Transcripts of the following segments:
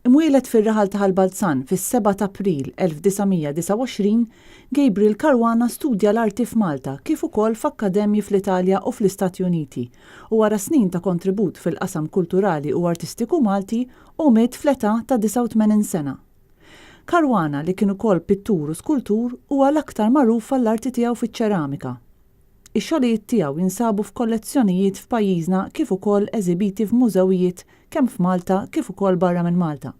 Imwieled fir-raħal ta' Ħalbalzan fis-7 ta' April 1929, Gabriel Caruana studja l-arti f'Malta kif ukoll f'akkademji fl-Italja u fl-Istati Uniti u wara snin ta' kontribut fil-qasam kulturali u artistiku Malti u miet fl-età ta' 89 sena. Caruana li kien ukoll pittur u skultur huwa l-aktar magħruf għall-arti tiegħu fiċ-ċeramika. Ix-xogħlijiet tiegħu jinsabu f'kollezzjonijiet f'pajjiżna kif ukoll eżibiti f'mużewijiet kemm f'Malta kif ukoll barra minn Malta.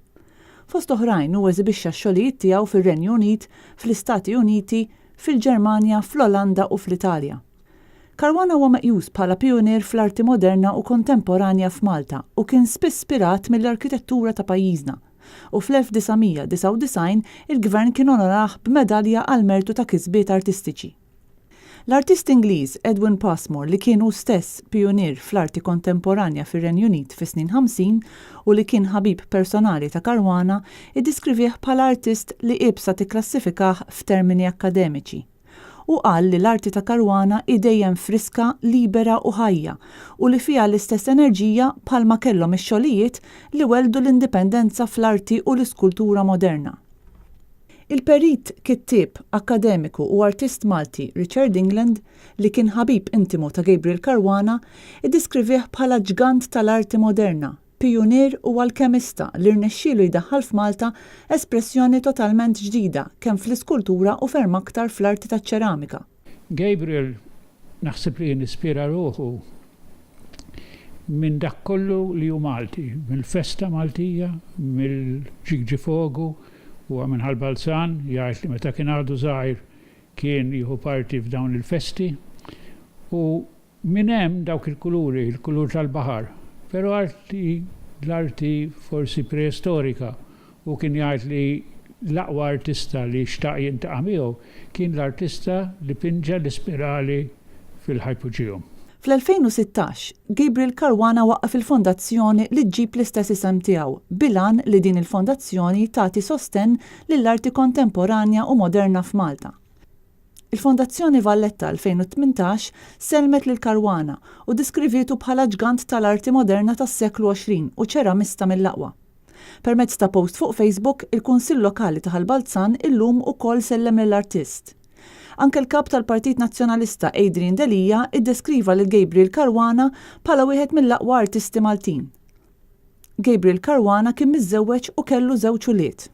Fost oħrajn huwa eżibixxa x-xogħlijiet tiegħu fir-Renju Unit, fl-Istati Uniti, fil-Ġermanja, fl-Olanda u fl-Italja. Caruana huwa meqjus bħala pionier fl-arti moderna u kontemporanja f'Malta u kien spiss ispirat mill-arkitettura ta' pajjiżna. U fl-1999 il-Gvern kien onorah b'medalja għal mertu ta' kisbiet artistiċi. L-artist Ingliż Edwin Passmore li kien hu stess pionier fl-arti kontemporanja fir-Renju Unit fis-snin 50 u li kien ħabib personali ta' Caruana iddiskrivih bħala artist li qiebsa tikklassifikah f'termini akkademiċi. U qal li l-arti ta' Caruana dejjem friska, libera u ħajja u li fiha l-istess enerġija bħalma kellhom ix-xogħlijiet li weldu l-indipendenza fl-arti u l-iskultura moderna. Il-perit kittieb akademiku u artist Malti Richard England li kien ħabib intimu ta' Gabriel Caruana iddiskrivih bħala ġgant tal-arti moderna, pionier u alkemista li rnexxielu jdaħħal f'Malta espressjoni totalment ġdida kemm fl-iskultura u ferm aktar fl-arti taċ-ċeramika. Gabriel naħseb li nispira ruħu minn dak kollu li hu Malti, mill-festa Maltija, mill-ġigġi fogu, u minn Ħalbalzan, jgħid li meta kien għadu żgħir kien jieħu parti f'dawn il-festi u minn hemm dawk il-kuluri, il-kulur tal-baħar. Però l-arti forsi preistorika u kien jgħid li l-aqwa artista li xtaq jintaqa' miegħu kien l-artista li pinġa l-ispirali fil-ħajpoġijum. Fl-2016, Gabriel Caruana waqqaf il-fondazzjoni li ġġib l-istess isem tiegħu bilan li din il-fondazzjoni tagħti sostenn lill-arti kontemporanja u moderna f'Malta. Il-Fondazzjoni Valletta 2018 selmet lil Caruana u diskrivietu bħala ġgant tal-arti moderna tas-seklu 20 u ċeramista mill-aqwa. Permezz ta' post fuq Facebook, il-Kunsill Lokali ta' Ħalbalzan illum ukoll sellem lill-artist. Anke l-kap tal-Partit Nazzjonalista Adrian Delija iddeskriva lil Gabriel Caruana bħala wieħed mill-aqwa artisti Maltin. Gabriel Caruana kien miżżewweġ u kellu 2 ulied.